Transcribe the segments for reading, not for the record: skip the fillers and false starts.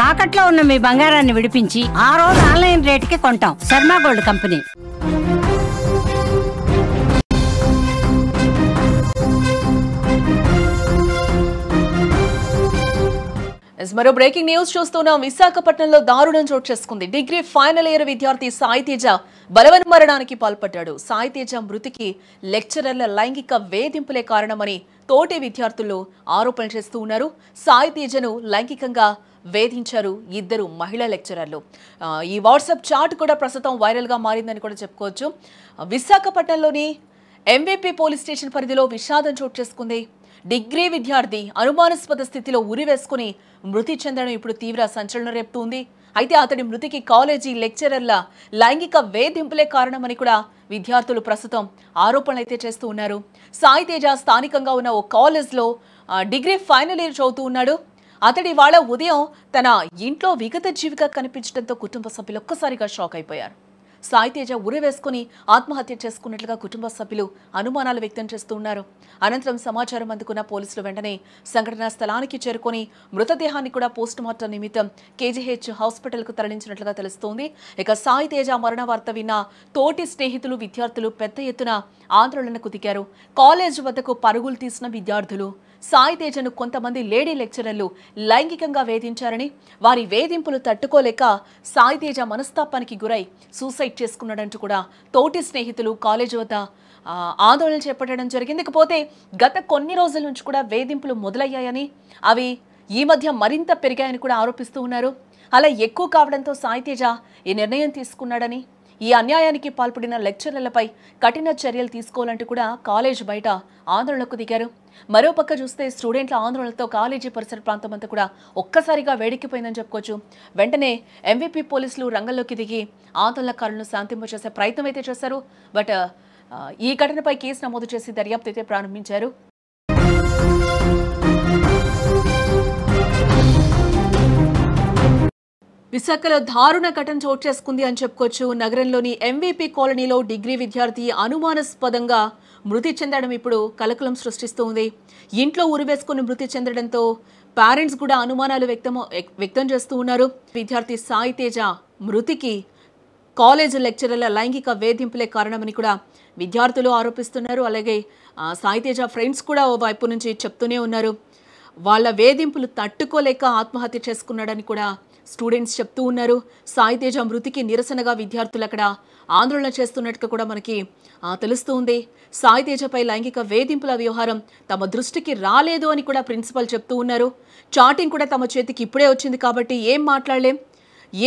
తాకట్లో ఉన్న మీ బంగారాన్ని విడిపించి ఆ రోజు ఆన్లైన్ రేటుకి కొంటాం. Sharma gold company. మరో బ్రేకింగ్ న్యూస్ చూస్తున్నాం. విశాఖపట్నంలో దారుణం చోటు చేసుకుంది. డిగ్రీ ఫైనల్ ఇయర్ విద్యార్థి సాయి తేజ బలవన్మరణానికి పాల్పడ్డాడు. సాయి తేజ మృతికి లెక్చరర్ల లైంగిక వేధింపులే కారణమని తోటి విద్యార్థులు ఆరోపణలు చేస్తూ ఉన్నారు. సాయి తేజను లైంగికంగా వేధించారు ఇద్దరు మహిళా లెక్చరర్లు. ఈ వాట్సాప్ చాట్ కూడా ప్రస్తుతం వైరల్గా మారిందని కూడా చెప్పుకోవచ్చు. విశాఖపట్నంలోని ఎంవీపీ పోలీస్ స్టేషన్ పరిధిలో విషాదం చోటు చేసుకుంది. డిగ్రీ విద్యార్థి అనుమానాస్పద స్థితిలో ఉరివేసుకుని మృతి చెందడం ఇప్పుడు తీవ్ర సంచలనం రేపుతుంది. అయితే అతడి మృతికి కాలేజీ లెక్చరర్ల లైంగిక వేధింపులే కారణమని కూడా విద్యార్థులు ప్రస్తుతం ఆరోపణలు అయితే చేస్తూ ఉన్నారు. సాయి తేజ స్థానికంగా ఉన్న ఓ కాలేజ్లో డిగ్రీ ఫైనల్ ఇయర్ చదువుతూ ఉన్నాడు. అతడి వాళ్ళ ఉదయం తన ఇంట్లో విగత జీవిగా కనిపించడంతో కుటుంబ సభ్యులు ఒక్కసారిగా షాక్ అయిపోయారు. సాయి తేజ ఉరి వేసుకుని ఆత్మహత్య చేసుకున్నట్లుగా కుటుంబ సభ్యులు అనుమానాలు వ్యక్తం చేస్తూ ఉన్నారు. అనంతరం సమాచారం అందుకున్న పోలీసులు వెంటనే సంఘటనా స్థలానికి చేరుకొని మృతదేహాన్ని కూడా పోస్టుమార్టం నిమిత్తం కేజీహెచ్ హాస్పిటల్కు తరలించినట్లుగా తెలుస్తోంది. ఇక సాయి తేజ మరణ వార్త విన్న తోటి స్నేహితులు విద్యార్థులు పెద్ద ఎత్తున ఆందోళనకు దిగారు. కాలేజ్ వద్దకు పరుగులు తీసిన విద్యార్థులు సాయి తేజను కొంతమంది లేడీ లెక్చరర్లు లైంగికంగా వేధించారని, వారి వేధింపులు తట్టుకోలేక సాయి తేజ మనస్తాపానికి గురై సూసైడ్ చేసుకున్నాడంటూ కూడా తోటి స్నేహితులు కాలేజ్ వద్ద ఆందోళన చేపట్టడం జరిగింది. ఇకపోతే గత కొన్ని రోజుల నుంచి కూడా వేధింపులు మొదలయ్యాయని, అవి ఈ మధ్య మరింత పెరిగాయని కూడా ఆరోపిస్తూ ఉన్నారు. అలా ఎక్కువ కావడంతో సాయి తేజ ఈ నిర్ణయం తీసుకున్నాడని, ఈ అన్యాయానికి పాల్పడిన లెక్చరర్లపై కఠిన చర్యలు తీసుకోవాలంటూ కూడా కాలేజ్ బయట ఆందోళనకు దిగారు. మరోపక్క చూస్తే స్టూడెంట్ల ఆందోళనతో కాలేజీ పరిసర ప్రాంతం అంతా కూడా ఒక్కసారిగా వేడెక్కిపోయిందని చెప్పుకోవచ్చు. వెంటనే ఎంవీపీ పోలీసులు రంగంలోకి దిగి ఆందోళనకారులను శాంతింపచేసే ప్రయత్నం అయితే చేశారు. బట్ ఈ ఘటనపై కేసు నమోదు చేసి దర్యాప్తు అయితే ప్రారంభించారు. విశాఖలో దారుణ ఘటన చోటు చేసుకుంది అని చెప్పుకోవచ్చు. నగరంలోని ఎంవీపీ కాలనీలో డిగ్రీ విద్యార్థి అనుమానాస్పదంగా మృతి చెందడం ఇప్పుడు కలకలం సృష్టిస్తోంది. ఇంట్లో ఉరివేసుకుని మృతి చెందడంతో పేరెంట్స్ కూడా అనుమానాలు వ్యక్తం చేస్తూ ఉన్నారు. విద్యార్థి సాయి తేజ మృతికి కాలేజ్ లెక్చరర్ల లైంగిక వేధింపులే కారణమని కూడా విద్యార్థులు ఆరోపిస్తున్నారు. అలాగే సాయి తేజ ఫ్రెండ్స్ కూడా ఓ వైపు నుంచి చెప్తూనే ఉన్నారు. వాళ్ళ వేధింపులు తట్టుకోలేక ఆత్మహత్య చేసుకున్నాడని కూడా స్టూడెంట్స్ చెప్తూ ఉన్నారు. సాయి తేజ మృతికి నిరసనగా విద్యార్థులు అక్కడ ఆందోళన చేస్తున్నట్టుగా కూడా మనకి తెలుస్తూ ఉంది. సాయి తేజపై లైంగిక వేధింపుల వ్యవహారం తమ దృష్టికి రాలేదు అని కూడా ప్రిన్సిపల్ చెప్తూ ఉన్నారు. చాటింగ్ కూడా తమ చేతికి ఇప్పుడే వచ్చింది కాబట్టి ఏం మాట్లాడలేం,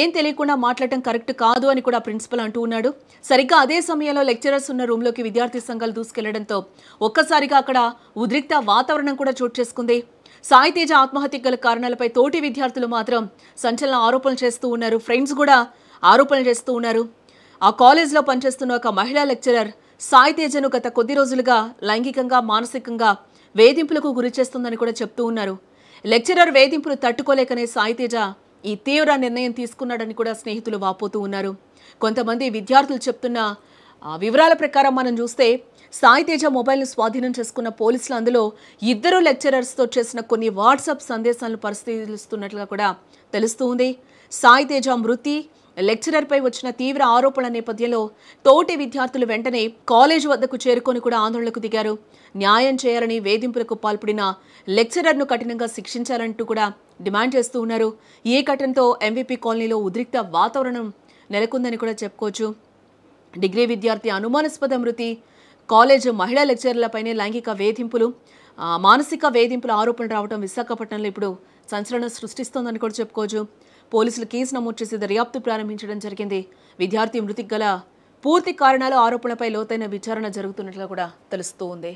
ఏం తెలియకుండా మాట్లాడటం కరెక్ట్ కాదు అని కూడా ప్రిన్సిపల్ అంటూ ఉన్నాడు. సరిగ్గా అదే సమయంలో లెక్చరర్స్ ఉన్న రూమ్లోకి విద్యార్థి సంఘాలు దూసుకెళ్లడంతో ఒక్కసారిగా అక్కడ ఉద్రిక్త వాతావరణం కూడా చోటు చేసుకుంది. సాయి తేజ ఆత్మహత్యకు గల కారణాలపై తోటి విద్యార్థులు మాత్రం సంచలన ఆరోపణలు చేస్తూ ఉన్నారు. ఫ్రెండ్స్ కూడా ఆరోపణలు చేస్తూ ఉన్నారు. ఆ కాలేజ్లో పనిచేస్తున్న ఒక మహిళా లెక్చరర్ సాయి తేజను గత కొద్ది రోజులుగా లైంగికంగా మానసికంగా వేధింపులకు గురి చేస్తుందని కూడా చెప్తూ ఉన్నారు. లెక్చరర్ వేధింపులు తట్టుకోలేకనే సాయి తేజ ఈ తీవ్ర నిర్ణయం తీసుకున్నాడని కూడా స్నేహితులు వాపోతూ ఉన్నారు. కొంతమంది విద్యార్థులు చెప్తున్న వివరాల ప్రకారం మనం చూస్తే సాయి తేజ మొబైల్ను స్వాధీనం చేసుకున్న పోలీసులు అందులో ఇద్దరు లెక్చరర్స్తో చేసిన కొన్ని వాట్సాప్ సందేశాలను పరిశీలిస్తున్నట్లుగా కూడా తెలుస్తూ ఉంది. సాయి తేజ మృతి, లెక్చరర్పై వచ్చిన తీవ్ర ఆరోపణల నేపథ్యంలో తోటి విద్యార్థులు వెంటనే కాలేజ్ వద్దకు చేరుకొని కూడా ఆందోళనకు దిగారు. న్యాయం చేయాలని, వేధింపులకు పాల్పడిన లెక్చరర్ను కఠినంగా శిక్షించాలంటూ కూడా డిమాండ్ చేస్తూ ఉన్నారు. ఈ ఘటనతో ఎంవీపీ కాలనీలో ఉద్రిక్త వాతావరణం నెలకొందని కూడా చెప్పుకోవచ్చు. డిగ్రీ విద్యార్థి అనుమానాస్పద మృతి, కాలేజ్ మహిళా లెక్చరర్లపైనే లైంగిక వేధింపులు, మానసిక వేధింపుల ఆరోపణలు రావడం విశాఖపట్నంలో ఇప్పుడు సంచలనం సృష్టిస్తోందని కూడా చెప్పుకోవచ్చు. పోలీసులు కేసు నమోదు చేసి దర్యాప్తు ప్రారంభించడం జరిగింది. విద్యార్థి మృతికి గల పూర్తి కారణాలు, ఆరోపణలపై లోతైన విచారణ జరుగుతున్నట్లుగా కూడా తెలుస్తూ ఉంది.